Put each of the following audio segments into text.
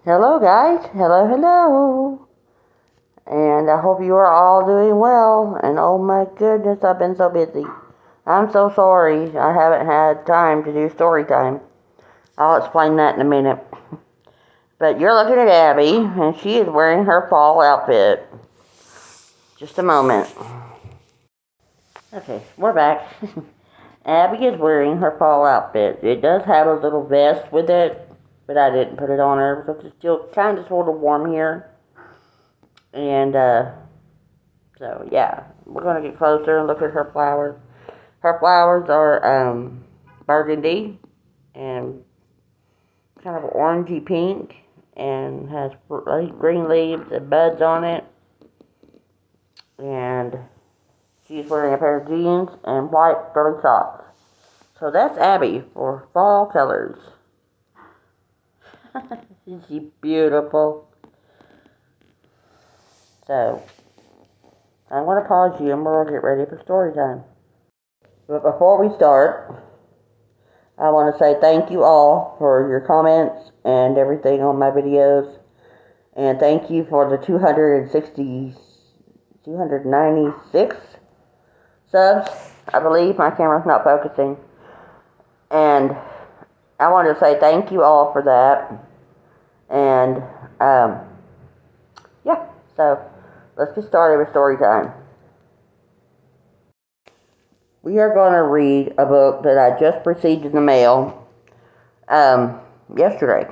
Hello guys, hello. And I hope you are all doing well. And oh my goodness, I've been so busy. I'm so sorry I haven't had time to do story time. I'll explain that in a minute. But you're looking at Abby, and she is wearing her fall outfit. Just a moment. Okay, we're back. Abby is wearing her fall outfit. It does have a little vest with it, but I didn't put it on her because it's still kind of sort of warm here. And, so, yeah, we're going to get closer and look at her flowers. Her flowers are burgundy and kind of orangey pink and has green leaves and buds on it. And she's wearing a pair of jeans and white furry socks. So that's Abby for fall colors. Isn't she beautiful? So, I'm going to pause you and we'll get ready for story time. But before we start, I want to say thank you all for your comments and everything on my videos. And thank you for the 296 subs. I believe my camera's not focusing. And I want to say thank you all for that. And, yeah, so let's get started with story time. We are going to read a book that I just received in the mail yesterday.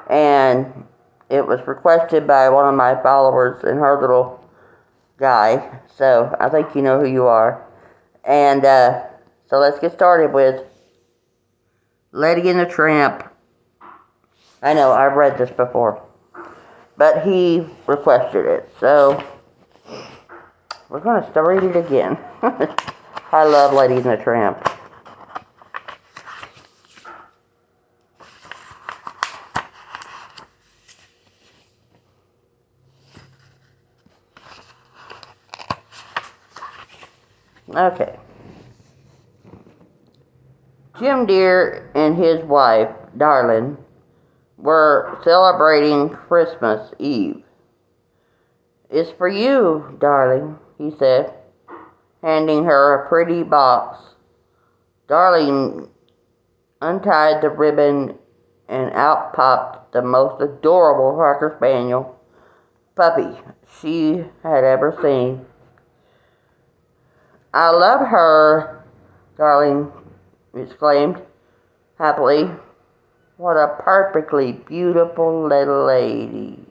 And it was requested by one of my followers and her little guy. So I think you know who you are. And so let's get started with Lady and the Tramp. I know, I've read this before. But he requested it. So we're going to read it again. I love Lady and the Tramp. Okay. Jim Deere and his wife, Darlin, were celebrating Christmas Eve. "It's for you, darling," he said, handing her a pretty box. Darling untied the ribbon and out popped the most adorable Cocker Spaniel puppy she had ever seen. "I love her," Darling exclaimed happily. "What a perfectly beautiful little lady."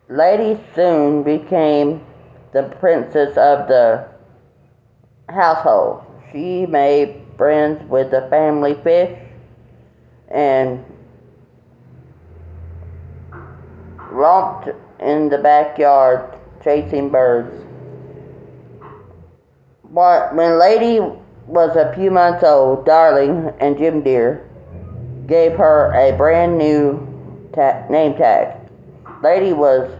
Lady soon became the princess of the household. She made friends with the family fish and romped in the backyard chasing birds. When Lady was a few months old, Darling and Jim Deere gave her a brand new name tag. Lady was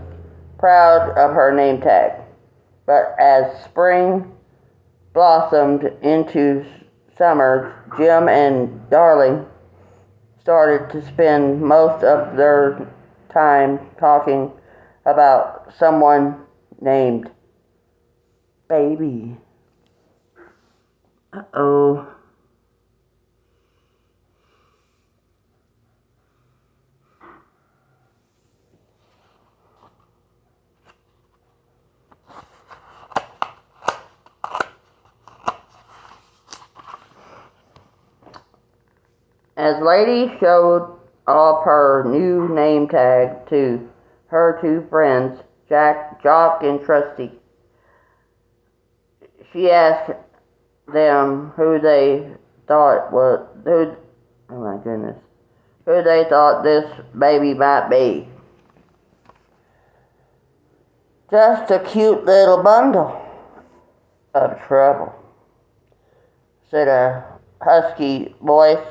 proud of her name tag, but as spring blossomed into summer, Jim and Darling started to spend most of their time talking about someone named Baby. Uh-oh. As Lady showed off her new name tag to her two friends, Jock and Trusty, she asked them who they thought who they thought this baby might be. "Just a cute little bundle of trouble," said a husky voice.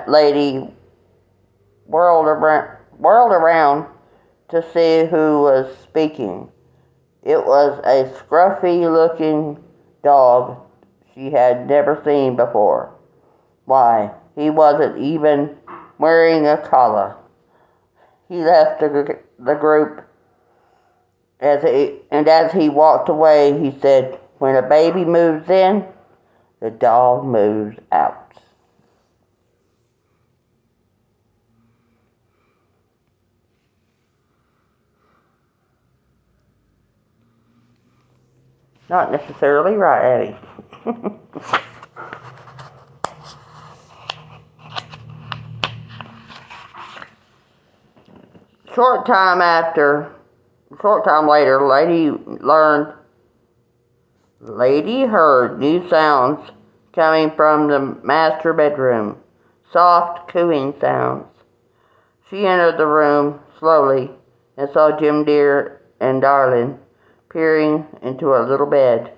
Lady whirled around to see who was speaking. It was a scruffy-looking dog she had never seen before. Why, he wasn't even wearing a collar. He left the group as he walked away, he said, "When a baby moves in, the dog moves out." Not necessarily right, Abby. Short time later, Lady heard new sounds coming from the master bedroom. Soft cooing sounds. She entered the room slowly and saw Jim Dear and Darling peering into a little bed.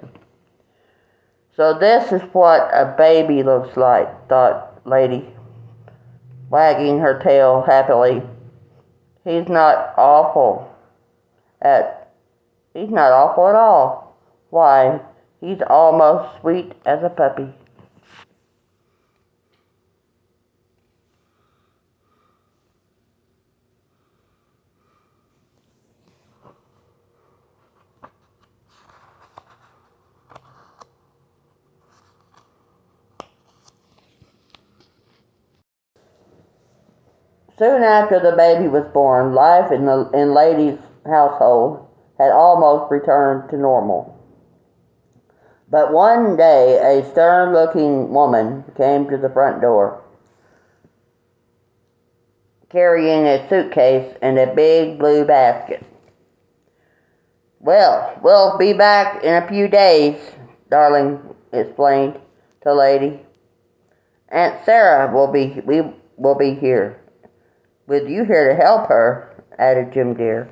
So this is what a baby looks like, thought Lady, wagging her tail happily. He's not awful he's not awful at all. Why, he's almost sweet as a puppy. Soon after the baby was born, life in Lady's household had almost returned to normal. But one day a stern-looking woman came to the front door, carrying a suitcase and a big blue basket. "Well, we'll be back in a few days," Darling explained to Lady. "Aunt Sarah will be here, with you here to help her," added Jim Dear.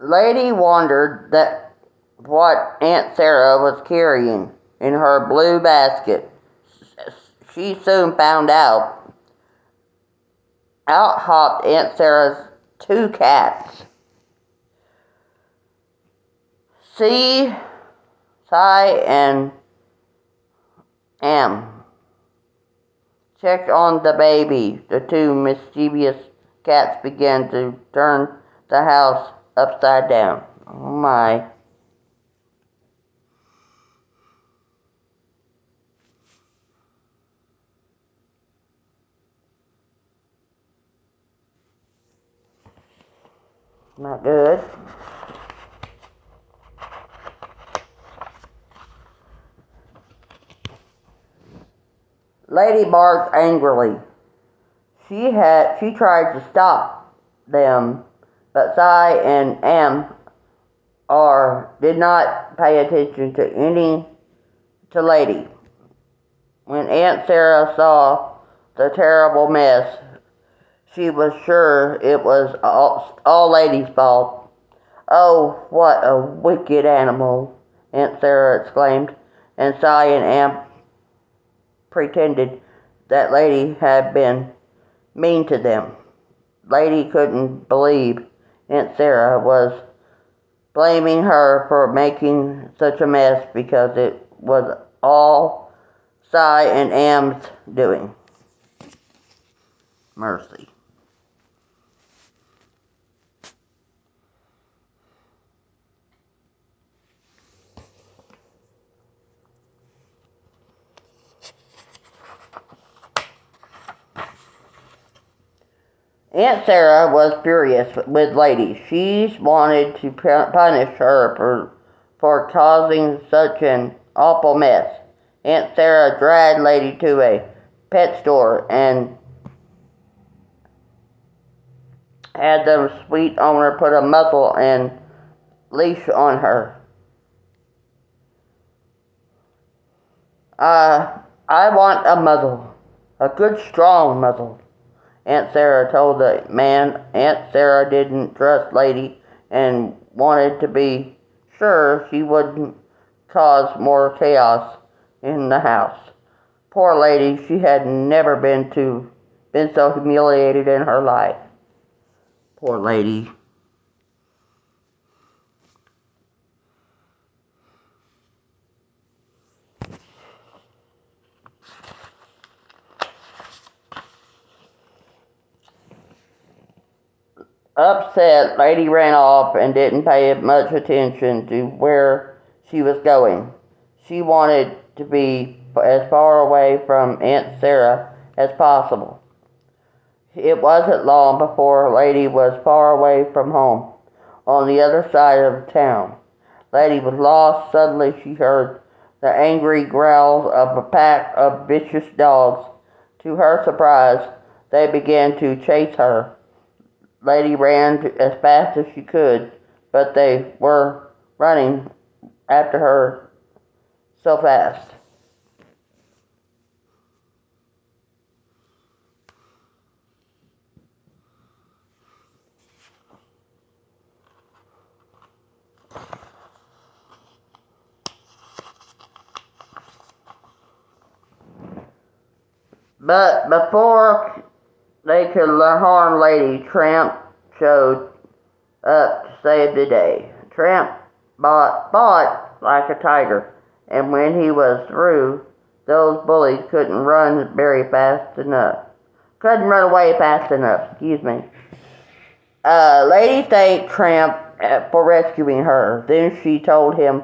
Lady wondered what Aunt Sarah was carrying in her blue basket. She soon found out. Out hopped Aunt Sarah's two cats. Cy and Am checked on the baby. The two mischievous cats began to turn the house upside down. Oh my. Not good. Lady barked angrily. She tried to stop them, but Cy and Am did not pay attention to Lady. When Aunt Sarah saw the terrible mess, she was sure it was all Lady's fault. "Oh, what a wicked animal," Aunt Sarah exclaimed, and Cy and Am pretended that Lady had been mean to them. Lady couldn't believe Aunt Sarah was blaming her for making such a mess because it was all Cy and Am's doing. Mercy. Aunt Sarah was furious with Lady. She wanted to punish her for causing such an awful mess. Aunt Sarah dragged Lady to a pet store and had the sweet owner put a muzzle and leash on her. I want a muzzle. A good strong muzzle. Aunt Sarah told the man. Aunt Sarah didn't trust Lady and wanted to be sure she wouldn't cause more chaos in the house. Poor Lady, she had never been so humiliated in her life. Poor Lady. Upset, Lady ran off and didn't pay much attention to where she was going. She wanted to be as far away from Aunt Sarah as possible. It wasn't long before Lady was far away from home, on the other side of town. Lady was lost. Suddenly she heard the angry growls of a pack of vicious dogs. To her surprise, they began to chase her. Lady ran as fast as she could, but they were running after her so fast. But before they could harm Lady, Tramp showed up to save the day. Tramp fought like a tiger, and when he was through, those bullies couldn't run away fast enough, excuse me. Lady thanked Tramp for rescuing her. Then she told him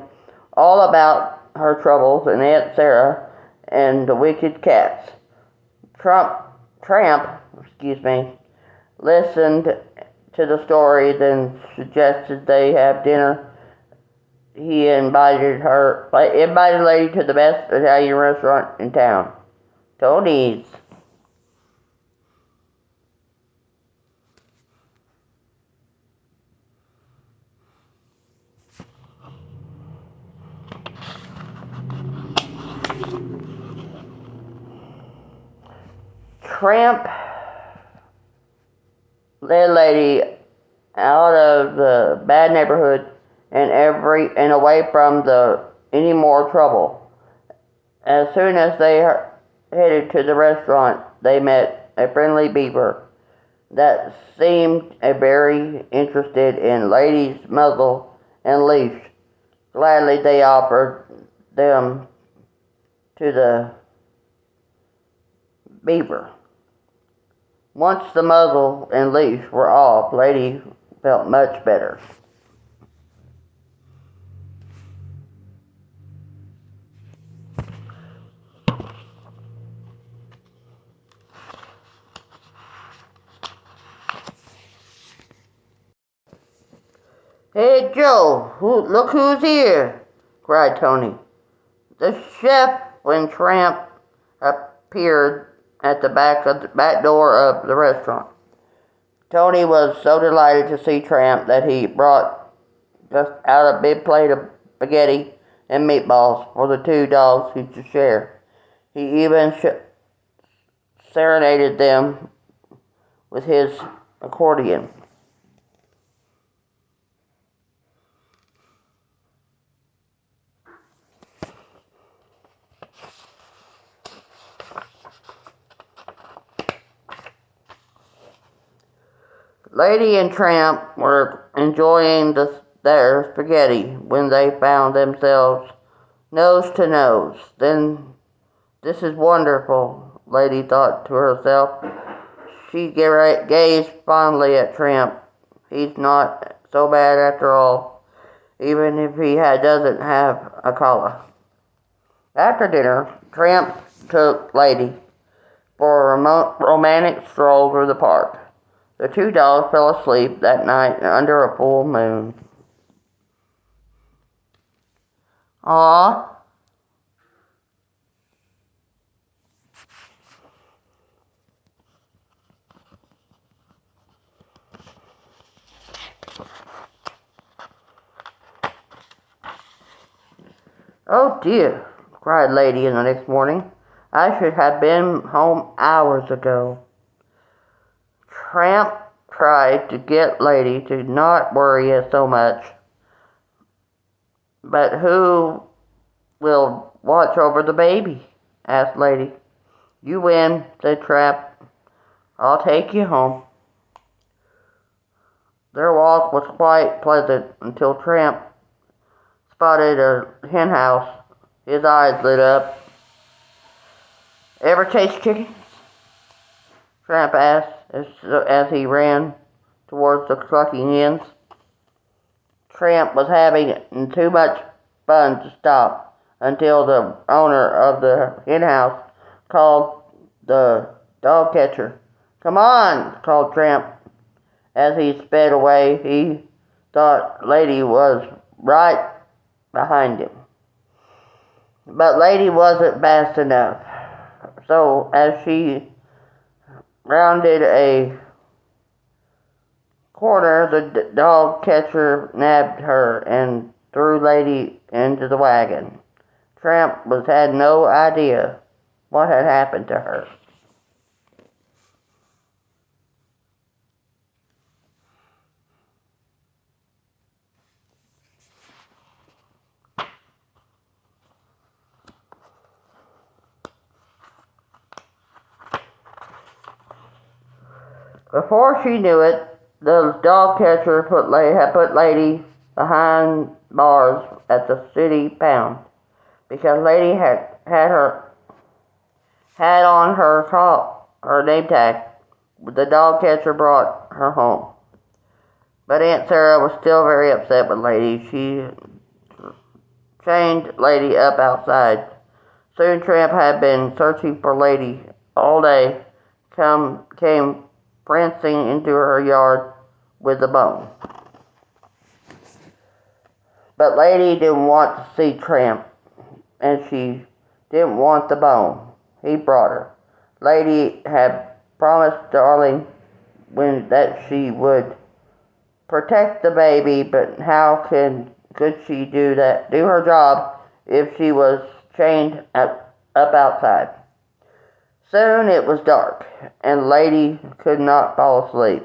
all about her troubles and Aunt Sarah and the wicked cats. Tramp, excuse me, listened to the story, then suggested they have dinner. He invited Lady to the best Italian restaurant in town, Tony's. Tramp led Lady out of the bad neighborhood and away from any more trouble. As soon as they headed to the restaurant, they met a friendly beaver that seemed very interested in Lady's muzzle and leash. Gladly they offered them to the beaver. Once the muzzle and leash were off, Lady felt much better. "Hey, Joe, look who's here!" cried Tony. The chef, when Tramp appeared at the back door of the restaurant. Tony was so delighted to see Tramp that he brought just out a big plate of spaghetti and meatballs for the two dogs to share. He even serenaded them with his accordion. Lady and Tramp were enjoying their spaghetti when they found themselves nose to nose. Then, this is wonderful, Lady thought to herself. She gazed fondly at Tramp. He's not so bad after all, even if he doesn't have a collar. After dinner, Tramp took Lady for a romantic stroll through the park. The two dogs fell asleep that night under a full moon. Aw. Oh dear, cried Lady the next morning. "I should have been home hours ago." Tramp tried to get Lady to not worry so much. "But who will watch over the baby?" asked Lady. "You win," said Tramp. "I'll take you home." Their walk was quite pleasant until Tramp spotted a hen house. His eyes lit up. "Ever chase chickens?" Tramp asked as he ran towards the clucking hens. Tramp was having too much fun to stop until the owner of the hen house called the dog catcher. "Come on," called Tramp. As he sped away, he thought Lady was right behind him. But Lady wasn't fast enough. So as she rounded a corner, the dog catcher nabbed her and threw Lady into the wagon. Tramp had no idea what had happened to her. Before she knew it, the dog catcher had put Lady behind bars at the city pound because Lady had on her name tag. The dog catcher brought her home. But Aunt Sarah was still very upset with Lady. She chained Lady up outside. Soon Tramp had been searching for Lady all day. Came prancing into her yard with a bone. But Lady didn't want to see Tramp, and she didn't want the bone he brought her. Lady had promised Darling that she would protect the baby, but how could she do her job if she was chained up outside? Soon it was dark, and Lady could not fall asleep.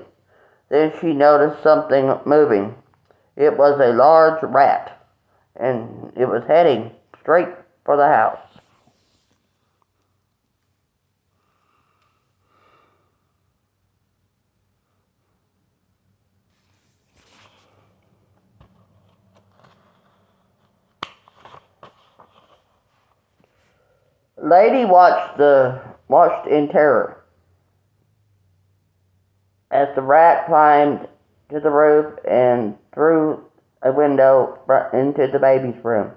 Then she noticed something moving. It was a large rat, and it was heading straight for the house. Lady watched in terror as the rat climbed to the roof and through a window into the baby's room.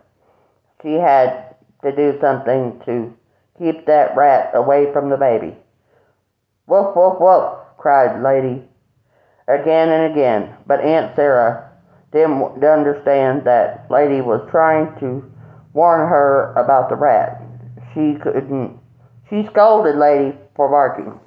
She had to do something to keep that rat away from the baby. "Woof, woof, woof," cried Lady again and again, but Aunt Sarah didn't understand that Lady was trying to warn her about the rat. She scolded Lady for barking.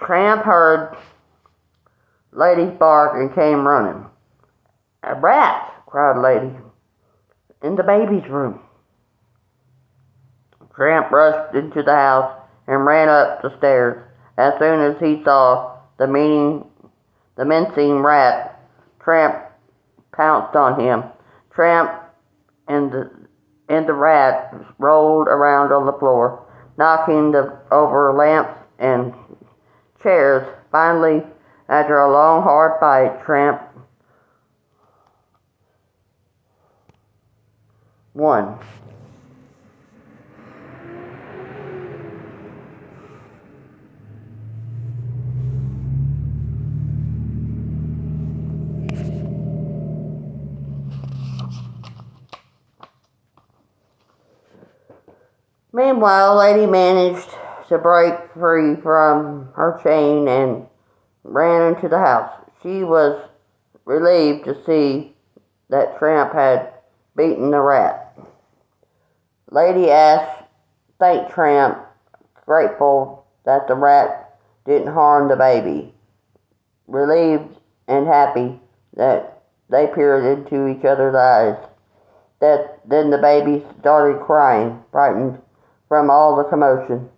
Tramp heard Lady's bark and came running. "A rat!" cried Lady. "In the baby's room." Tramp rushed into the house and ran up the stairs. As soon as he saw the mincing rat, Tramp pounced on him. Tramp and the rat rolled around on the floor, knocking over lamps and chairs. Finally, after a long, hard fight, Tramp won. Meanwhile, Lady managed to break free from her chain and ran into the house. She was relieved to see that Tramp had beating the rat. Lady asked, thanked Tramp, grateful that the rat didn't harm the baby. Relieved and happy that they peered into each other's eyes. Then the baby started crying, frightened from all the commotion.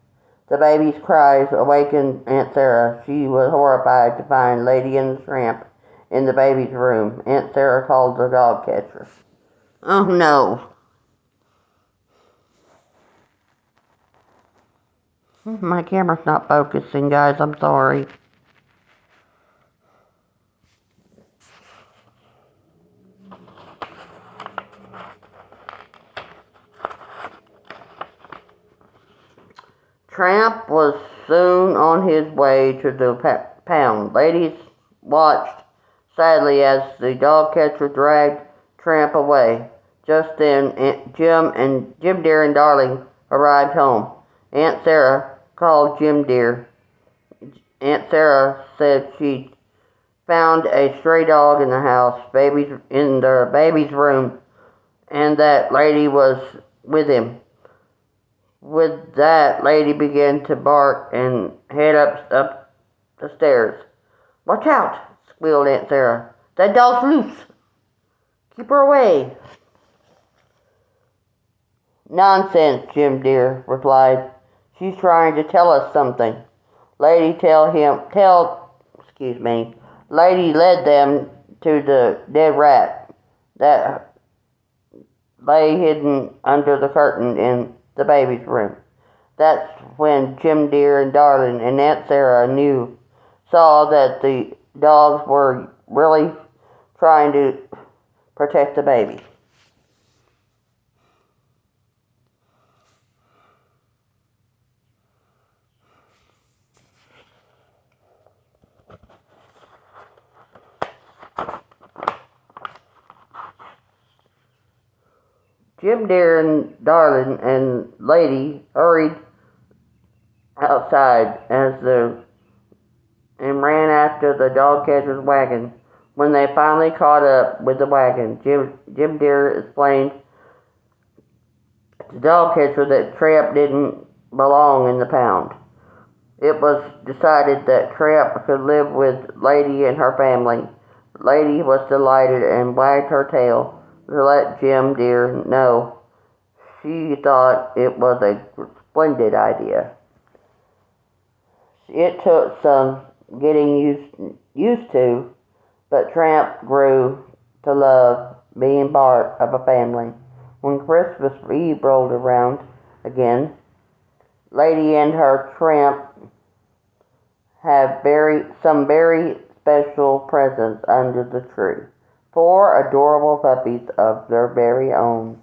The baby's cries awakened Aunt Sarah. She was horrified to find Lady and the Tramp in the baby's room. Aunt Sarah called the dog catcher. Oh no. My camera's not focusing, guys. I'm sorry. Tramp was soon on his way to the pound. Ladies watched sadly as the dog catcher dragged Tramp away. Just then, Jim Dear and Darling arrived home. Aunt Sarah called Jim Dear. Aunt Sarah said she found a stray dog in the house, in the baby's room, and that Lady was with him. With that, Lady began to bark and head up the stairs. Watch out, squealed Aunt Sarah. That dog's loose. Keep her away. Nonsense, Jim Dear replied. She's trying to tell us something. Lady Lady led them to the dead rat that lay hidden under the curtain in the baby's room. That's when Jim Dear and Darling and Aunt Sarah saw that the dogs were really trying to protect the baby. Jim Dear and Darling and Lady hurried outside and ran after the dog catcher's wagon. When they finally caught up with the wagon, Jim Dear explained to the dog catcher that Tramp didn't belong in the pound. It was decided that Tramp could live with Lady and her family. Lady was delighted and wagged her tail to let Jim Dear know she thought it was a splendid idea. It took some getting used to, but Tramp grew to love being part of a family. When Christmas Eve rolled around again, Lady and her Tramp have some very special presents under the tree. 4 adorable puppies of their very own.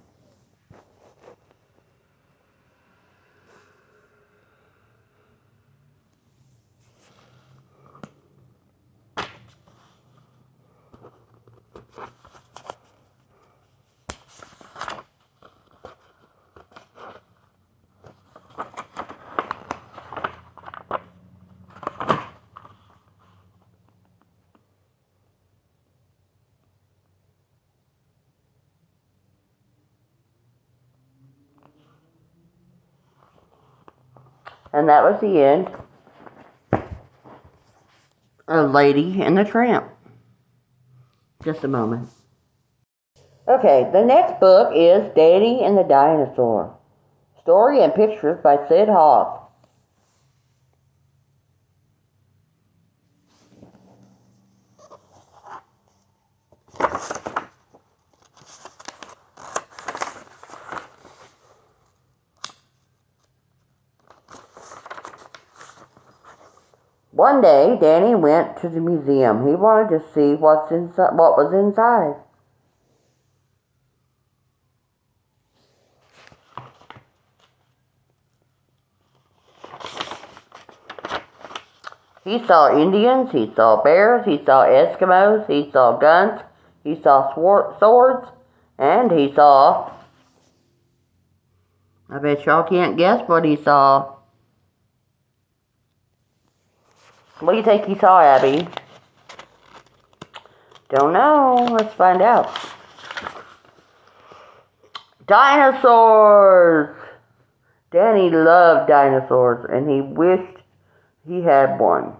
And that was the end of Lady and the Tramp. Just a moment. Okay, the next book is Danny and the Dinosaur. Story and pictures by Sid Hawk. One day, Danny went to the museum. He wanted to see what was inside. He saw Indians, he saw bears, he saw Eskimos, he saw guns, he saw swords, and he saw... I bet y'all can't guess what he saw. What do you think he saw, Abby? Don't know. Let's find out. Dinosaurs! Danny loved dinosaurs and he wished he had one.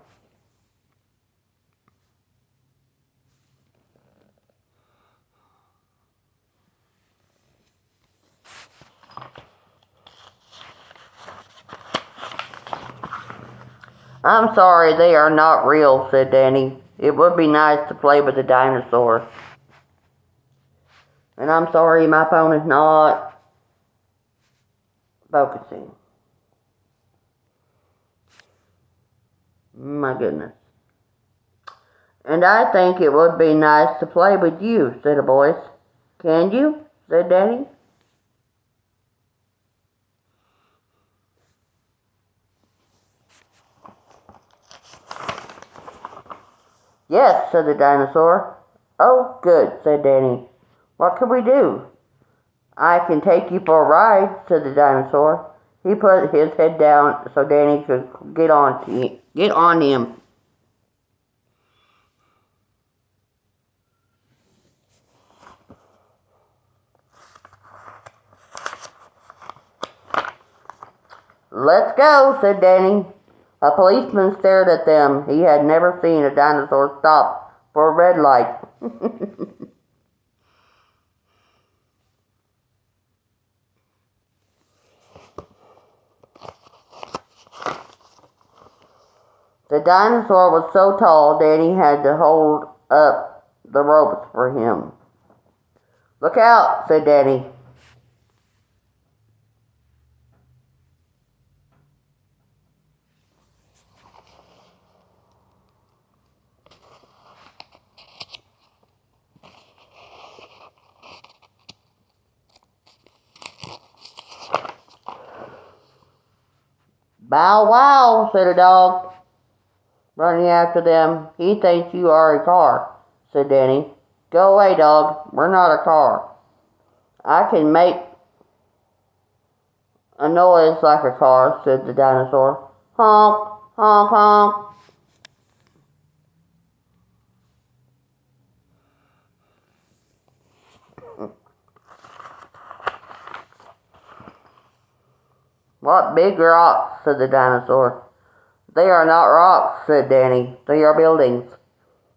I'm sorry, they are not real, said Danny. It would be nice to play with a dinosaur. And I'm sorry, my phone is not focusing. My goodness. And I think it would be nice to play with you, said a voice. Can you? Said Danny. Yes, said the dinosaur. Oh, good, said Danny. What can we do? I can take you for a ride, said the dinosaur. He put his head down so Danny could get on him. Let's go, said Danny. A policeman stared at them. He had never seen a dinosaur stop for a red light. The dinosaur was so tall, Danny had to hold up the ropes for him. Look out, said Danny. Bow wow, said a dog, running after them. He thinks you are a car, said Danny. Go away, dog. We're not a car. I can make a noise like a car, said the dinosaur. Honk, honk, honk. What big rocks, said the dinosaur. They are not rocks, said Danny. They are buildings.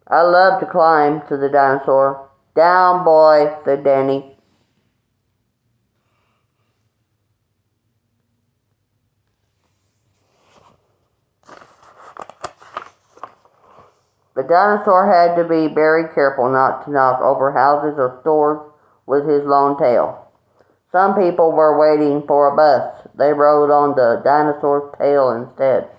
I love to climb, said the dinosaur. Down, boy, said Danny. The dinosaur had to be very careful not to knock over houses or stores with his long tail. Some people were waiting for a bus. They rode on the dinosaur's tail instead.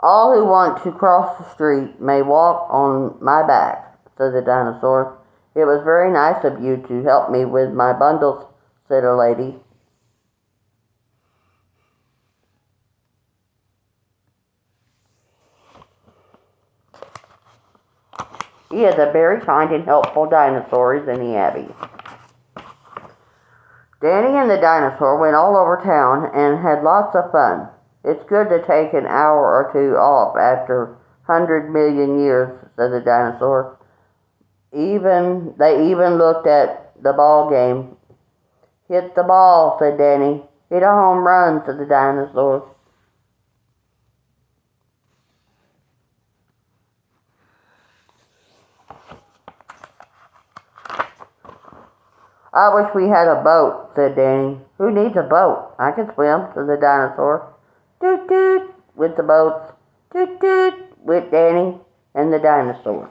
All who want to cross the street may walk on my back, said the dinosaur. It was very nice of you to help me with my bundles, said a lady. He is a very kind and helpful dinosaur, isn't he, Abby? Danny and the dinosaur went all over town and had lots of fun. It's good to take an hour or two off after 100 million years, said the dinosaur. They even looked at the ball game. Hit the ball, said Danny. Hit a home run, said the dinosaur. I wish we had a boat, said Danny. Who needs a boat? I can swim, said the dinosaur. Toot toot, with the boats. Toot toot, with Danny and the dinosaur.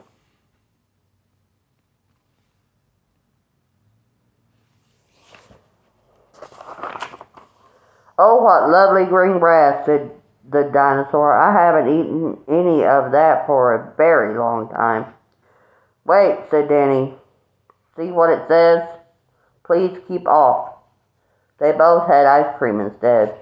Oh, what lovely green grass, said the dinosaur. I haven't eaten any of that for a very long time. Wait, said Danny. See what it says? Please keep off. They both had ice cream instead.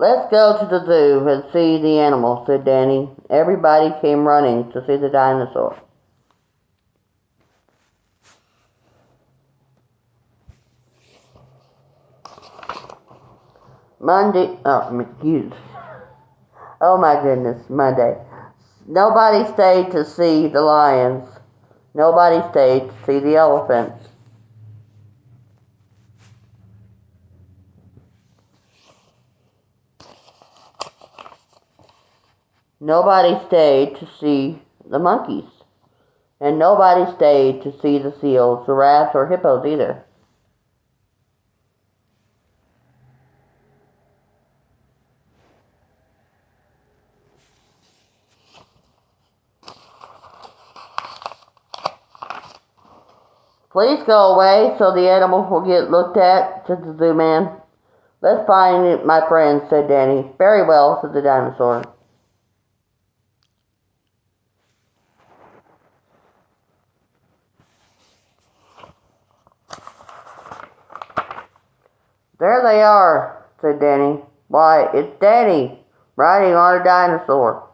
Let's go to the zoo and see the animals, said Danny. Everybody came running to see the dinosaur. Monday, oh my goodness, Monday. Nobody stayed to see the lions. Nobody stayed to see the elephants. Nobody stayed to see the monkeys. And nobody stayed to see the seals, giraffes, or hippos either. Please go away so the animals will get looked at, said the zoo man. Let's find my friends, said Danny. Very well, said the dinosaur. There they are, said Danny. Why, it's Danny, riding on a dinosaur,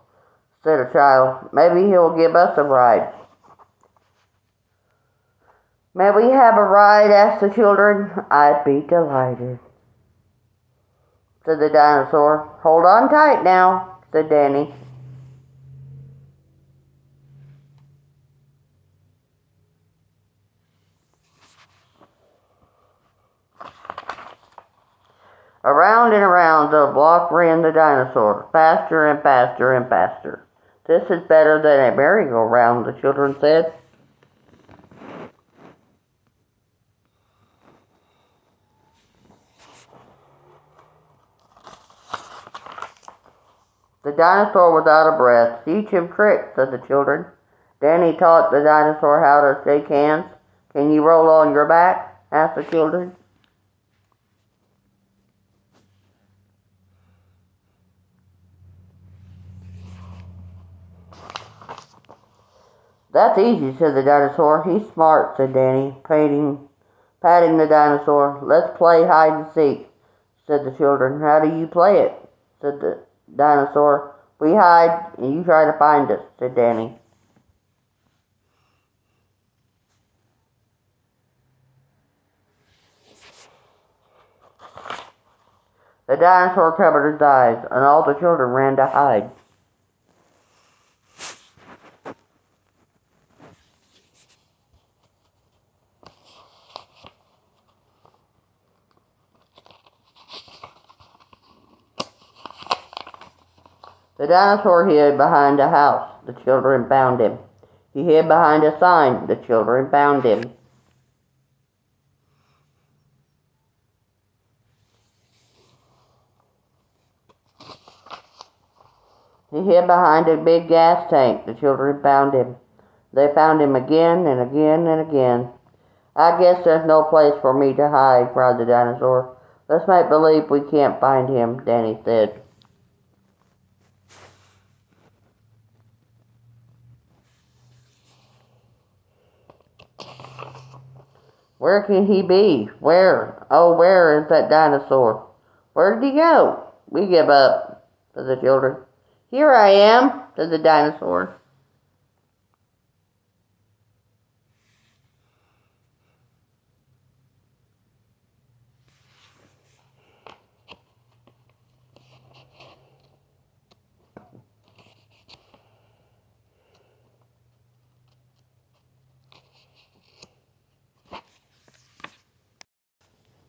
said a child. Maybe he'll give us a ride. May we have a ride? Asked the children. I'd be delighted, said the dinosaur. Hold on tight now, said Danny. Around and around the block ran the dinosaur, faster and faster and faster. This is better than a merry-go-round, the children said. The dinosaur was out of breath. Teach him tricks, said the children. Danny taught the dinosaur how to shake hands. Can you roll on your back? Asked the children. That's easy, said the dinosaur. He's smart, said Danny, patting the dinosaur. Let's play hide and seek, said the children. How do you play it? Said the dinosaur. We hide and you try to find us, said Danny. The dinosaur covered his eyes, and all the children ran to hide. The dinosaur hid behind a house. The children found him. He hid behind a sign. The children found him. He hid behind a big gas tank. The children found him. They found him again and again and again. I guess there's no place for me to hide, cried the dinosaur. Let's make believe we can't find him, Danny said. Where can he be? Where? Oh, where is that dinosaur? Where did he go? We give up, said the children. Here I am, said the dinosaur.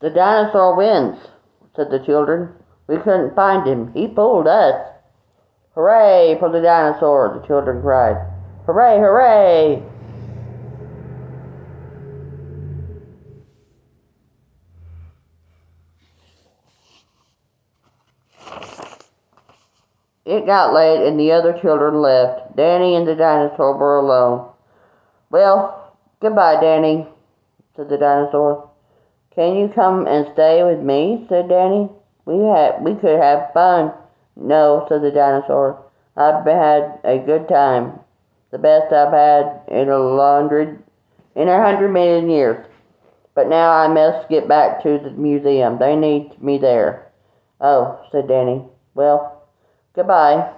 The dinosaur wins, said the children. We couldn't find him. He fooled us. Hooray for the dinosaur, the children cried. Hooray, hooray! It got late and the other children left. Danny and the dinosaur were alone. Well, goodbye, Danny, said the dinosaur. Can you come and stay with me? Said Danny. We could have fun. No, said the dinosaur. I've had a good time. The best I've had in 100 million years. But now I must get back to the museum. They need me there. Oh, said Danny. Well, goodbye.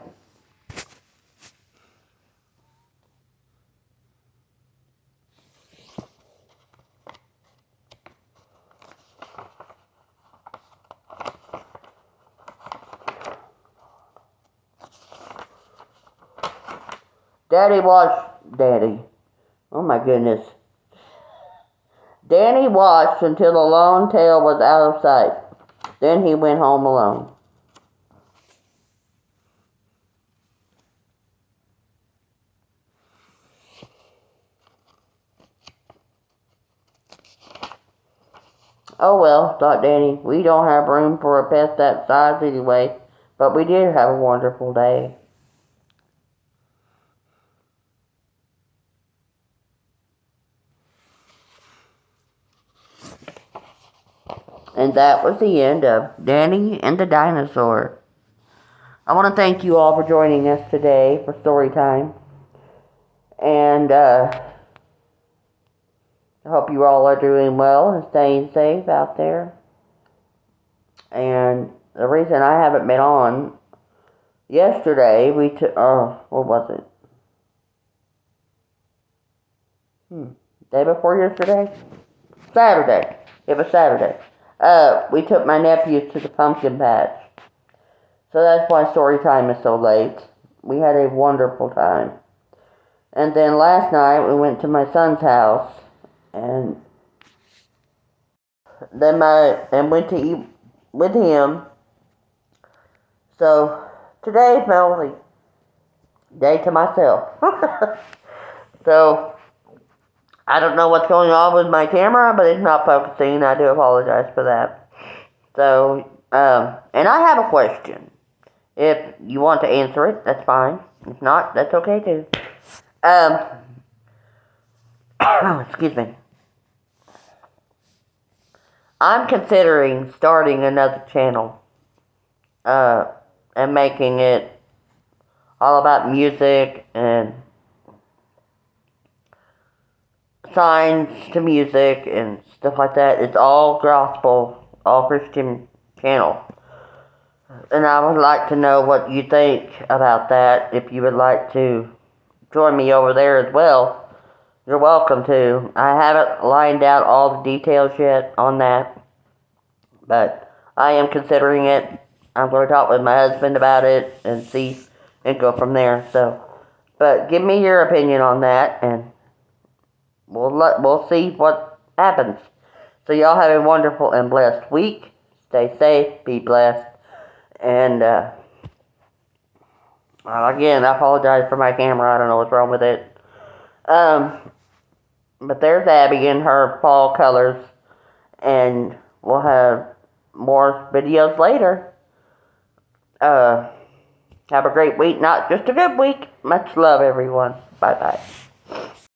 Daddy. Oh my goodness. Danny watched until the long tail was out of sight. Then he went home alone. Oh well, thought Danny, we don't have room for a pet that size anyway, but we did have a wonderful day. And that was the end of Danny and the Dinosaur. I want to thank you all for joining us today for story time. And I hope you all are doing well and staying safe out there. And the reason I haven't been on, yesterday we took, what was it? Day before yesterday? Saturday. It was Saturday. We took my nephews to the pumpkin patch. So that's why story time is so late. We had a wonderful time. And then last night we went to my son's house and went to eat with him. So today's my only day to myself. So I don't know what's going on with my camera, but it's not focusing. I do apologize for that. So, and I have a question. If you want to answer it, that's fine. If not, that's okay too. Excuse me. I'm considering starting another channel, and making it all about music and signs to music and stuff like that. It's all gospel, all Christian channel. And I would like to know what you think about that. If you would like to join me over there as well, you're welcome to. I haven't lined out all the details yet on that, but I am considering it. I'm going to talk with my husband about it and see and go from there. So, but give me your opinion on that, and we'll see what happens. So y'all have a wonderful and blessed week. Stay safe, be blessed, and again, I apologize for my camera. I don't know what's wrong with it. But there's Abby in her fall colors, and we'll have more videos later. Have a great week, not just a good week. Much love, everyone. Bye-bye.